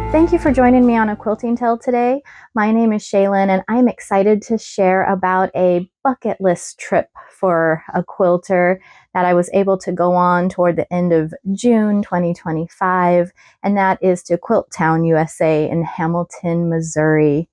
Thank you for joining me on a quilting tale today. My name is Shaylin and I'm excited to share about a bucket list trip for a quilter that I was able to go on toward the end of June 2025, and that is to Quilt Town, USA in Hamilton, Missouri.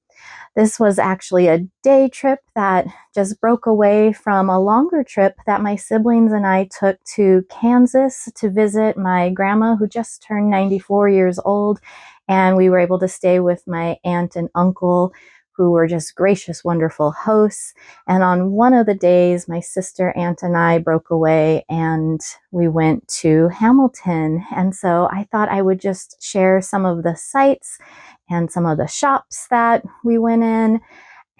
This was actually a day trip that just broke away from a longer trip that my siblings and I took to Kansas to visit my grandma, who just turned 94 years old. And we were able to stay with my aunt and uncle, who were just gracious, wonderful hosts. And on one of the days, my sister, aunt, and I broke away and we went to Hamilton. And so I thought I would just share some of the sights and some of the shops that we went in.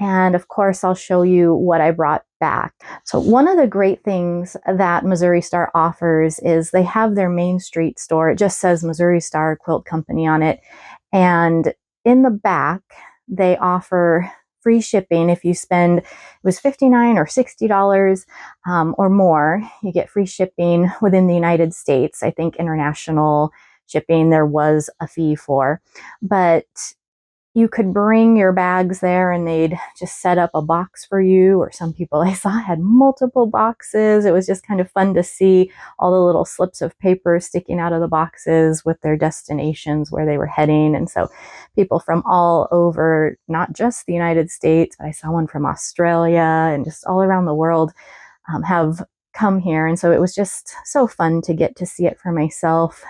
And of course, I'll show you what I brought back. So one of the great things that Missouri Star offers is they have their Main Street store. It just says Missouri Star Quilt Company on it. And in the back, they offer free shipping. If you spend, it was $59 or $60 or more, you get free shipping within the United States. I think international shipping there was a fee for, but you could bring your bags there and they'd just set up a box for you, or some people I saw had multiple boxes. It was just kind of fun to see all the little slips of paper sticking out of the boxes with their destinations, where they were heading. And so people from all over, not just the United States, but I saw one from Australia and just all around the world have come here. And so it was just so fun to get to see it for myself.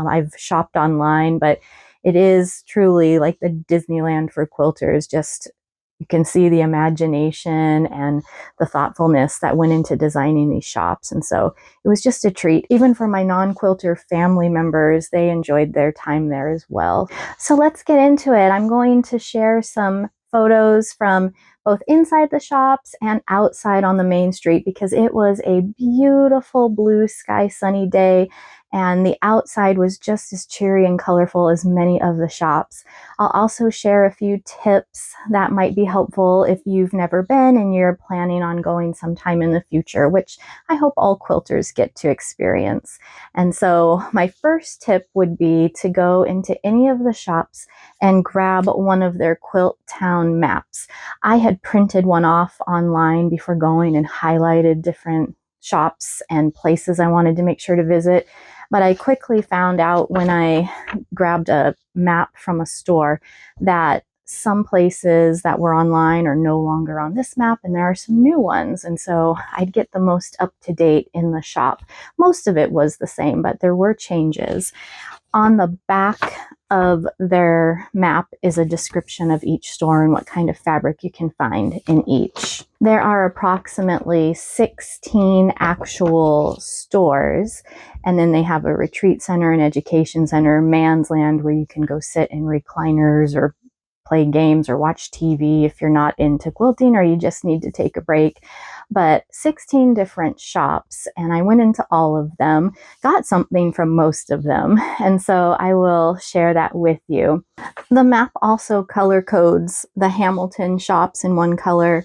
I've shopped online, but it is truly like the Disneyland for quilters. Just, you can see the imagination and the thoughtfulness that went into designing these shops. And so it was just a treat. Even for my non-quilter family members, they enjoyed their time there as well. So let's get into it. I'm going to share some photos from both inside the shops and outside on the main street, because it was a beautiful blue sky sunny day and the outside was just as cheery and colorful as many of the shops. I'll also share a few tips that might be helpful if you've never been and you're planning on going sometime in the future, which I hope all quilters get to experience. And so my first tip would be to go into any of the shops and grab one of their Quilt Town maps. I had printed one off online before going and highlighted different shops and places I wanted to make sure to visit. But I quickly found out when I grabbed a map from a store that some places that were online are no longer on this map, and there are some new ones. And so I'd get the most up to date in the shop. Most of it was the same, but there were changes. On the back of their map is a description of each store and what kind of fabric you can find in each. There are approximately 16 actual stores, and then they have a retreat center, an education center, man's land, where you can go sit in recliners or play games or watch TV if you're not into quilting or you just need to take a break. But 16 different shops, and I went into all of them, got something from most of them, and so I will share that with you. The map also color codes the Hamilton shops in one color,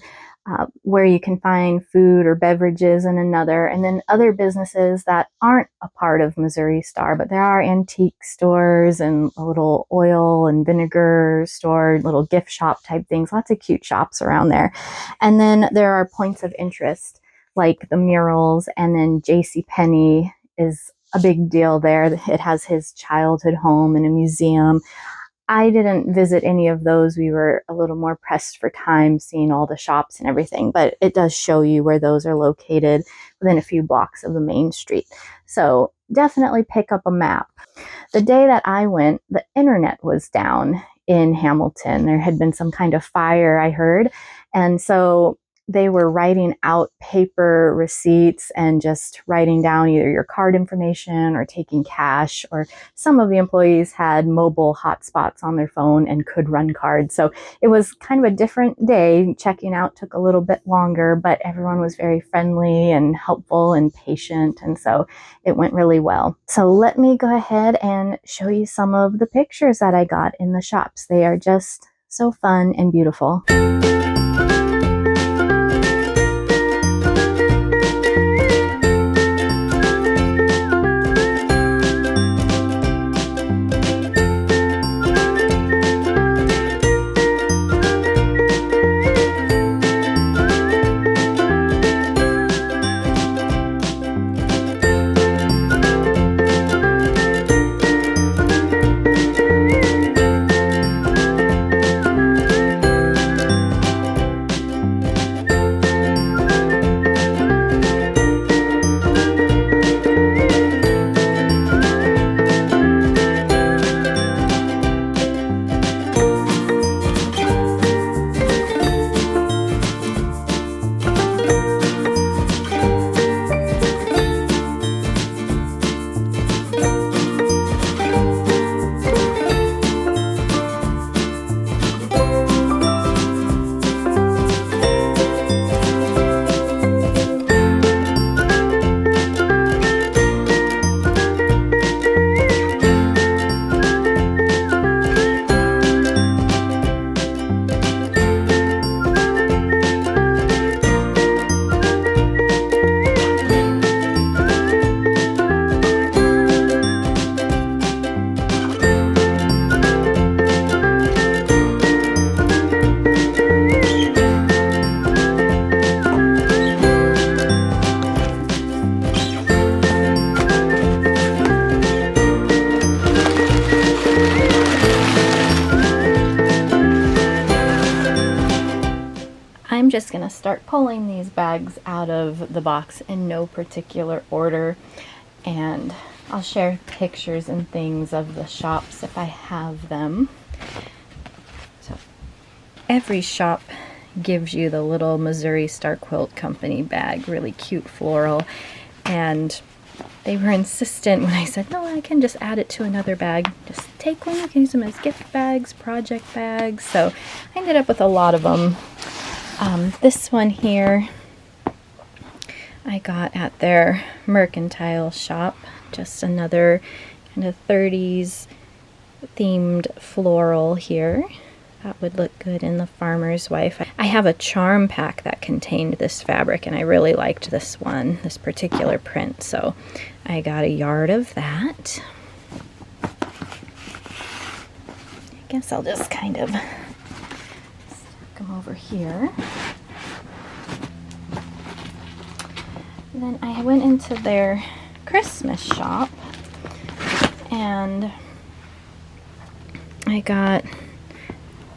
where you can find food or beverages in another, and then other businesses that aren't a part of Missouri Star, but there are antique stores and a little oil and vinegar store, little gift shop type things, lots of cute shops around there. And then there are points of interest like the murals, and then JCPenney is a big deal there. It has his childhood home and a museum. I didn't visit any of those. We were a little more pressed for time seeing all the shops and everything, but it does show you where those are located within a few blocks of the main street. So definitely pick up a map. The day that I went, the internet was down in Hamilton. There had been some kind of fire, I heard. And so they were writing out paper receipts and just writing down either your card information or taking cash, or some of the employees had mobile hotspots on their phone and could run cards. So it was kind of a different day. Checking out took a little bit longer, but everyone was very friendly and helpful and patient. And so it went really well. So let me go ahead and show you some of the pictures that I got in the shops. They are just so fun and beautiful. I'm just going to start pulling these bags out of the box in no particular order, and I'll share pictures and things of the shops if I have them. So every shop gives you the little Missouri Star Quilt Company bag, really cute floral, and they were insistent when I said, no, I can just add it to another bag. Just take one, you can use them as gift bags, project bags. So I ended up with a lot of them. This one here I got at their mercantile shop. Just another kind of 30s themed floral here. That would look good in the farmer's wife. I have a charm pack that contained this fabric, and I really liked this one, this particular print, so I got a yard of that. I guess I'll just kind of stack them over here. And then I went into their Christmas shop, and I got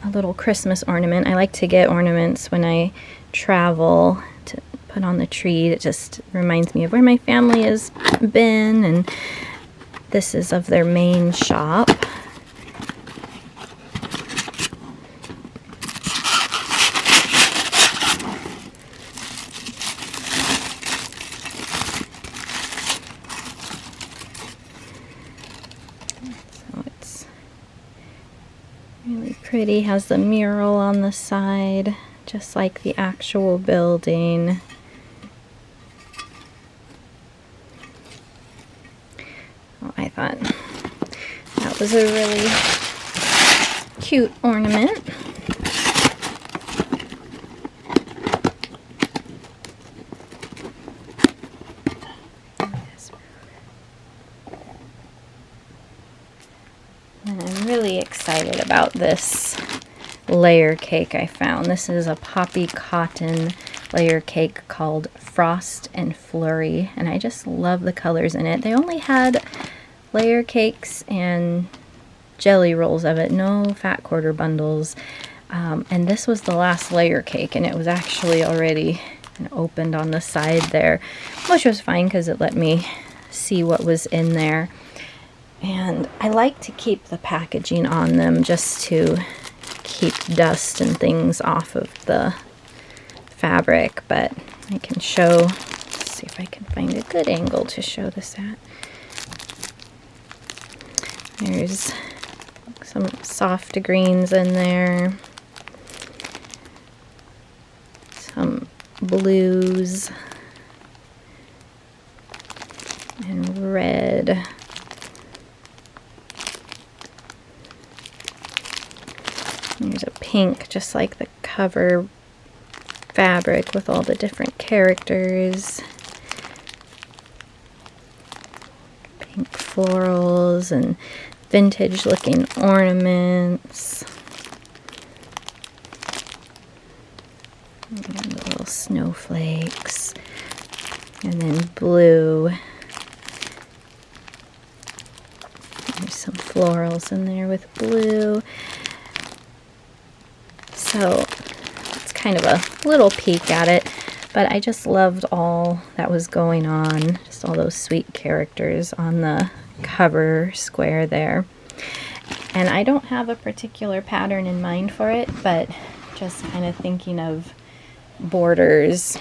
a little Christmas ornament. I like to get ornaments when I travel to put on the tree. It just reminds me of where my family has been, and this is of their main shop. Really pretty, has the mural on the side, just like the actual building. Well, I thought that was a really cute ornament. And I'm really excited about this layer cake I found. This is a poppy cotton layer cake called Frost and Flurry, and I just love the colors in it. They only had layer cakes and jelly rolls of it, no fat quarter bundles, and this was the last layer cake, and it was actually already opened on the side there, which was fine because it let me see what was in there. And I like to keep the packaging on them just to keep dust and things off of the fabric, but I can show, let's see if I can find a good angle to show this at. There's some soft greens in there, some blues, and red. There's a pink, just like the cover fabric with all the different characters. Pink florals and vintage looking ornaments. And little snowflakes. And then blue. There's some florals in there with blue. So it's kind of a little peek at it, but I just loved all that was going on, just all those sweet characters on the cover square there. And I don't have a particular pattern in mind for it, but just kind of thinking of borders,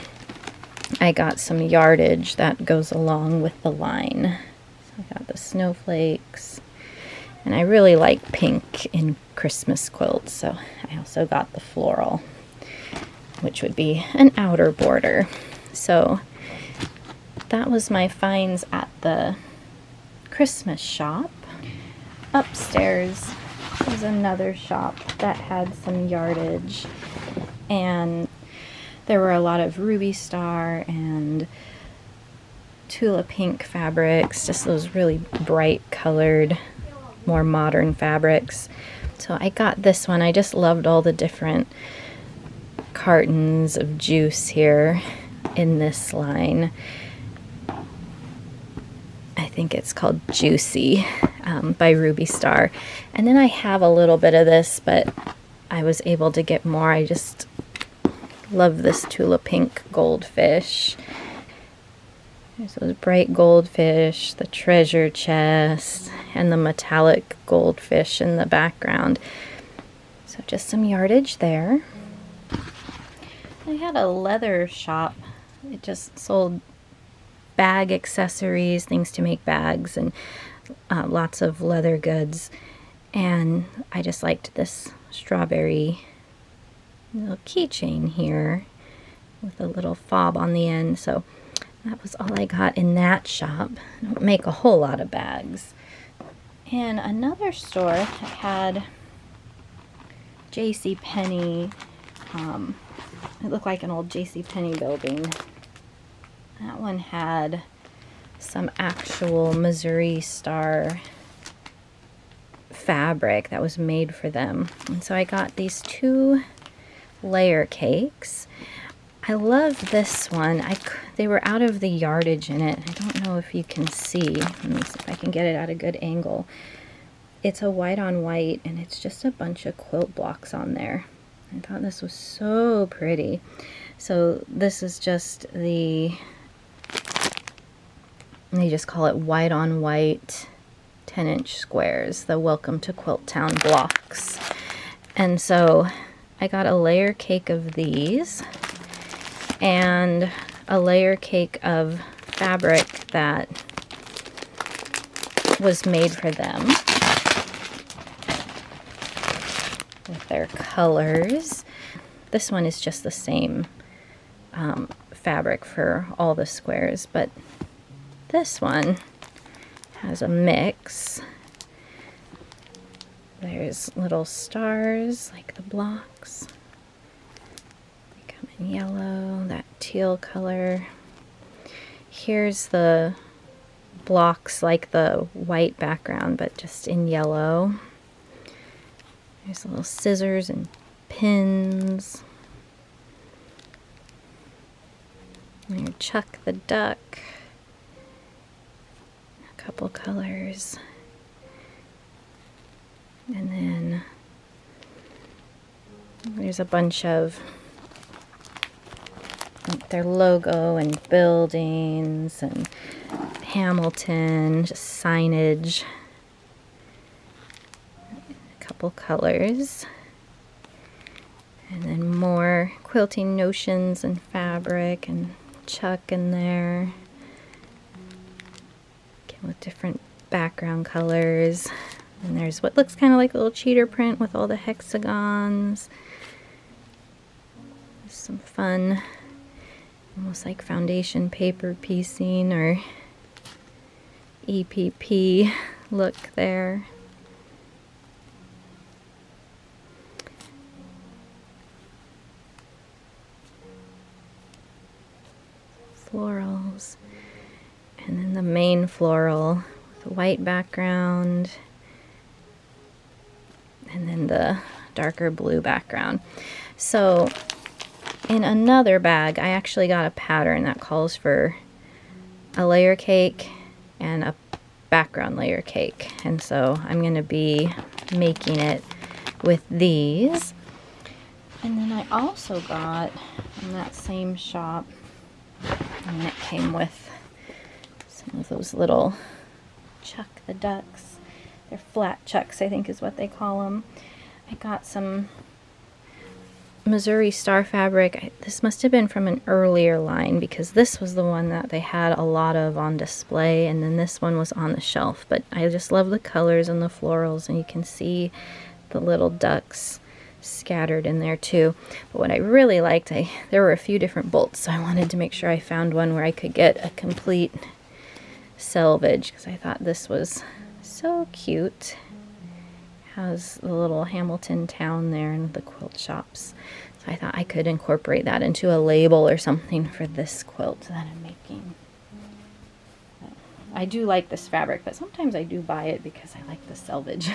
I got some yardage that goes along with the line. So I got the snowflakes. And I really like pink in Christmas quilts, so I also got the floral, which would be an outer border. So that was my finds at the Christmas shop. Upstairs was another shop that had some yardage, and there were a lot of Ruby Star and Tula Pink fabrics, just those really bright colored, more modern fabrics. So I got this one. I just loved all the different cartons of juice here in this line. I think it's called Juicy by Ruby Star. And then I have a little bit of this, but I was able to get more. I just Love this tulip pink goldfish. There's those bright goldfish, the treasure chest, and the metallic goldfish in the background. So just some yardage there. I had a leather shop. It just sold bag accessories, things to make bags, and lots of leather goods. And I just liked this strawberry little keychain here with a little fob on the end. So that was all I got in that shop. I don't make a whole lot of bags. And another store that had JCPenney. It looked like an old JCPenney building. That one had some actual Missouri Star fabric that was made for them. And so I got these 2 layer cakes. I love this one. They were out of the yardage in it. I don't know if you can see. Let me see if I can get it at a good angle. It's a white on white, and it's just a bunch of quilt blocks on there. I thought this was so pretty. So this is just they just call it white on white 10-inch squares, the Welcome to Quilt Town blocks. And so I got a layer cake of these and a layer cake of fabric that was made for them with their colors. This one is just the same fabric for all the squares, but this one has a mix. There's little stars like the blocks. They come in yellow, that teal color. Here's the blocks like the white background, but just in yellow. There's little scissors and pins. And your Chuck the Duck. A couple colors. And then there's a bunch of their logo and buildings and Hamilton, just signage. A couple colors. And then more quilting notions and fabric and Chuck in there. Again, with different background colors. And there's what looks kind of like a little cheater print with all the hexagons. Some fun, almost like foundation paper piecing or EPP look there. Florals. And then the main floral with a white background. And then the darker blue background. So in another bag, I actually got a pattern that calls for a layer cake and a background layer cake. And so I'm going to be making it with these. And then I also got in that same shop, and it came with some of those little Chuck the Ducks. They're flat chucks, I think is what they call them. I got some Missouri Star fabric. This must have been from an earlier line because this was the one that they had a lot of on display, and then this one was on the shelf. But I just love the colors and the florals, and you can see the little ducks scattered in there too. But what I really liked, there were a few different bolts, so I wanted to make sure I found one where I could get a complete selvage because I thought this was so cute. Has the little Hamilton town there and the quilt shops. So I thought I could incorporate that into a label or something for this quilt that I'm making. I do like this fabric, but sometimes I do buy it because I like the selvage.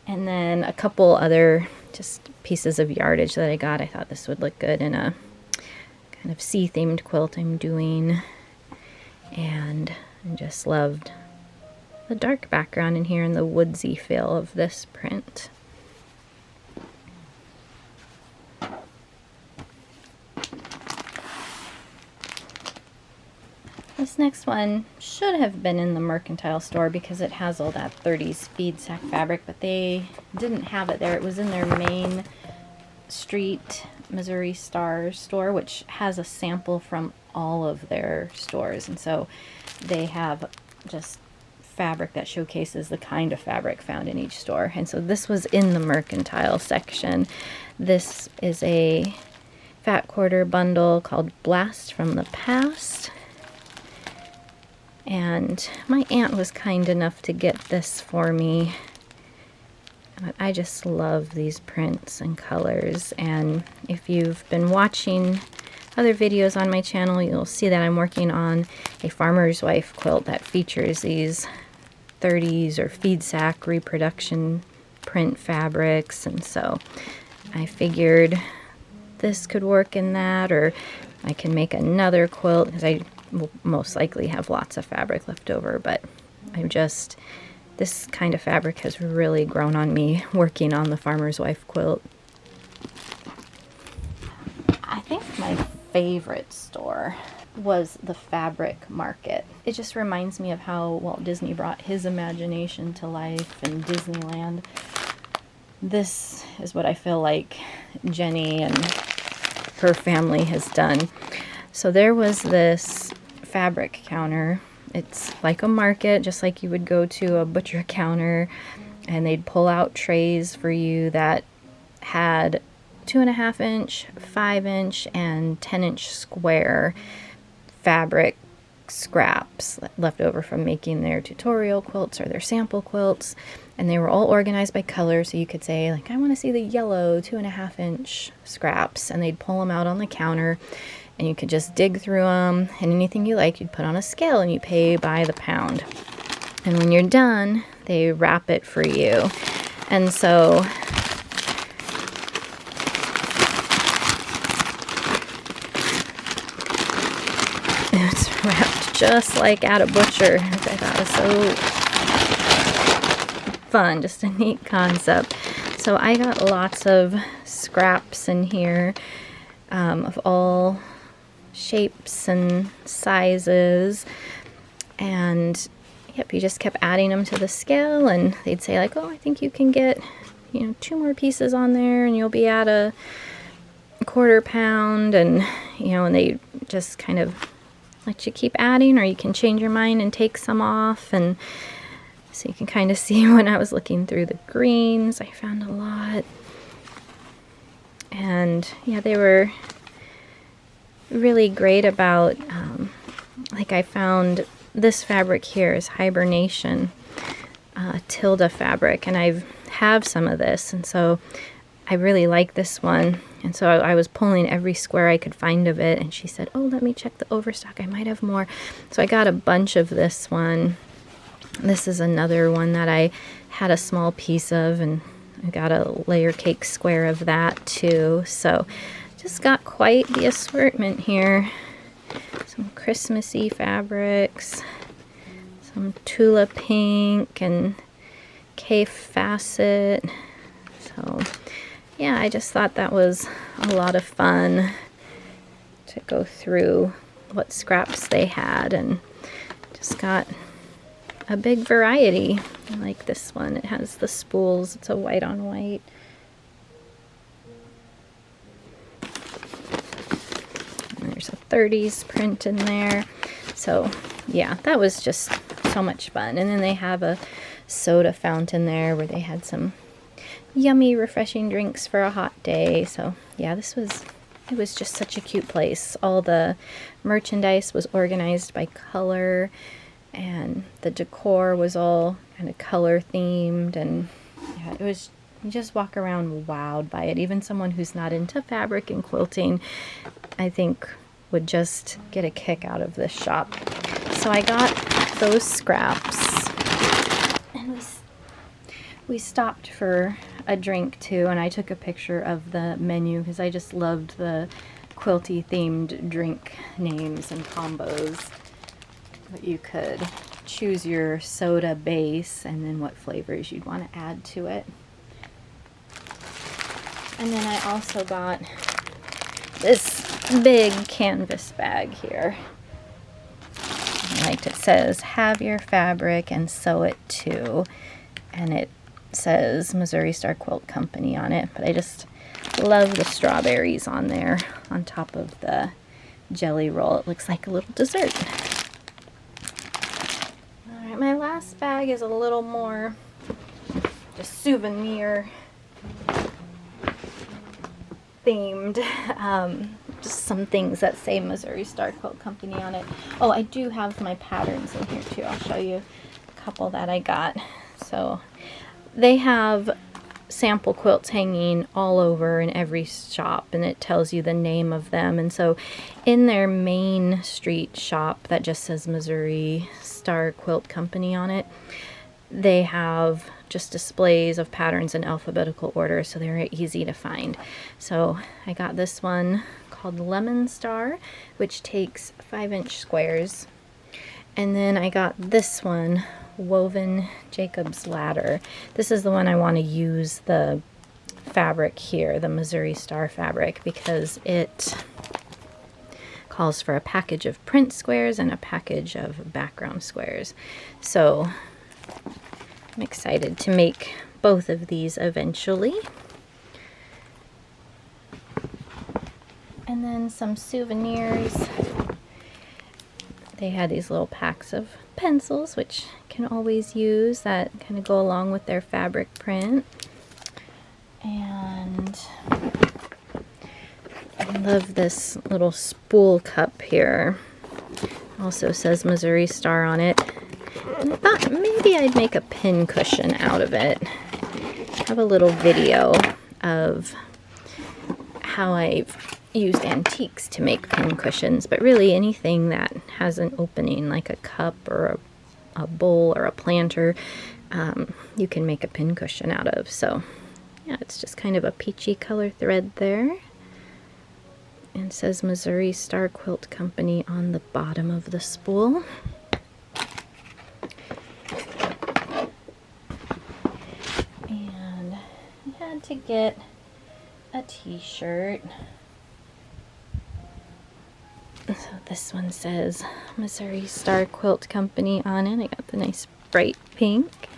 And then a couple other just pieces of yardage that I got. I thought this would look good in a kind of sea-themed quilt I'm doing. And I just loved the dark background in here and the woodsy feel of this print. This next one should have been in the mercantile store because it has all that 30s feed sack fabric, but they didn't have it there. It was in their main street Missouri Star store, which has a sample from all of their stores, and so they have just fabric that showcases the kind of fabric found in each store. And so this was in the mercantile section. This is a fat quarter bundle called Blast from the Past, and my aunt was kind enough to get this for me. I just love these prints and colors, and if you've been watching other videos on my channel, you'll see that I'm working on a farmer's wife quilt that features these 30s or feed sack reproduction print fabrics, and so I figured this could work in that, or I can make another quilt because I will most likely have lots of fabric left over, but this kind of fabric has really grown on me working on the farmer's wife quilt. I think my favorite store was the fabric market. It just reminds me of how Walt Disney brought his imagination to life in Disneyland. This is what I feel like Jenny and her family has done. So there was this fabric counter. It's like a market, just like you would go to a butcher counter, and they'd pull out trays for you that had 2.5 inch, 5 inch, and 10 inch square fabric scraps left over from making their tutorial quilts or their sample quilts, and they were all organized by color, so you could say, like, I want to see the yellow 2.5 inch scraps, and they'd pull them out on the counter, and you could just dig through them, and anything you like you'd put on a scale and you pay by the pound, and when you're done they wrap it for you. And so it's wrapped just like at a butcher, which I thought was so fun, just a neat concept. So I got lots of scraps in here of all shapes and sizes, and yep, you just kept adding them to the scale, and they'd say like, oh, I think you can get 2 more pieces on there and you'll be at a 1/4 pound, and and they just kind of let you keep adding, or you can change your mind and take some off. And so you can kind of see when I was looking through the greens, I found a lot, and yeah, they were really great about like I found this fabric here is Hibernation Tilda fabric, and I have some of this, and so I really like this one. And so I was pulling every square I could find of it, and she said, oh, let me check the overstock, I might have more. So I got a bunch of this one. This is another one that I had a small piece of, and I got a layer cake square of that too. So just got quite the assortment here. Some Christmassy fabrics, some Tula Pink and K Facet. So yeah, I just thought that was a lot of fun to go through what scraps they had, and just got a big variety. I like this one. It has the spools. It's a white on white. There's a 30s print in there. So yeah, that was just so much fun. And then they have a soda fountain there where they had some yummy refreshing drinks for a hot day. So yeah, it was just such a cute place. All the merchandise was organized by color, and the decor was all kind of color themed, and yeah, it was, you just walk around wowed by it. Even someone who's not into fabric and quilting, I think, would just get a kick out of this shop. So I got those scraps, and we stopped for a drink too, and I took a picture of the menu because I just loved the quilty themed drink names and combos. But you could choose your soda base and then what flavors you'd want to add to it. And then I also got this big canvas bag here. liked. It says, have your fabric and sew it too. And it says Missouri Star Quilt Company on it. But I just love the strawberries on there on top of the jelly roll. It looks like a little dessert. All right, my last bag is a little more just souvenir themed. Just some things that say Missouri Star Quilt Company on it. Oh, I do have my patterns in here too. I'll show you a couple that I got. So they have sample quilts hanging all over in every shop, and it tells you the name of them. And so in their main street shop that just says Missouri Star Quilt Company on it, they have just displays of patterns in alphabetical order, so they're easy to find. So I got this one called Lemon Star, which takes 5-inch squares. And then I got this one, Woven Jacob's Ladder. This is the one I want to use the fabric here, the Missouri Star fabric, because it calls for a package of print squares and a package of background squares. So I'm excited to make both of these eventually. And then some souvenirs. They had these little packs of pencils, which can always use, that kind of go along with their fabric print. And I love this little spool cup here. Also says Missouri Star on it. And I thought maybe I'd make a pin cushion out of it. I have a little video of how I've used antiques to make pin cushions, but really anything that has an opening, like a cup or a bowl or a planter, you can make a pin cushion out of. So yeah, it's just kind of a peachy color thread there. And it says Missouri Star Quilt Company on the bottom of the spool. And I had to get a t-shirt. So this one says Missouri Star Quilt Company on it. I got the nice bright pink.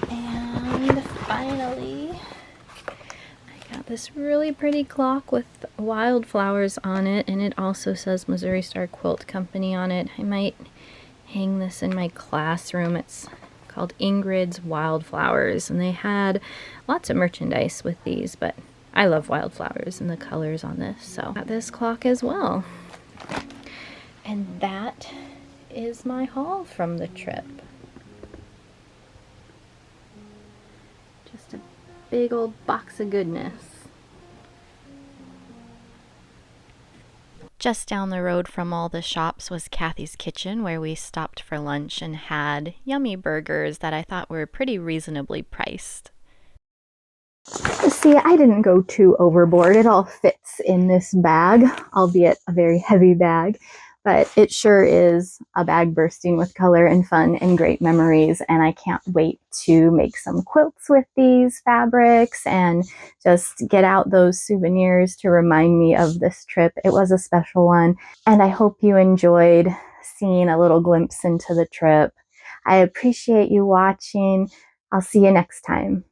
And finally, I got this really pretty clock with wildflowers on it, and it also says Missouri Star Quilt Company on it. I might hang this in my classroom. It's called Ingrid's Wildflowers, and they had lots of merchandise with these, but I love wildflowers and the colors on this, so I got this clock as well. And that is my haul from the trip. Just a big old box of goodness. Just down the road from all the shops was Kathy's Kitchen, where we stopped for lunch and had yummy burgers that I thought were pretty reasonably priced. See, I didn't go too overboard. It all fits in this bag, albeit a very heavy bag, but it sure is a bag bursting with color and fun and great memories, and I can't wait to make some quilts with these fabrics and just get out those souvenirs to remind me of this trip. It was a special one, and I hope you enjoyed seeing a little glimpse into the trip. I appreciate you watching. I'll see you next time.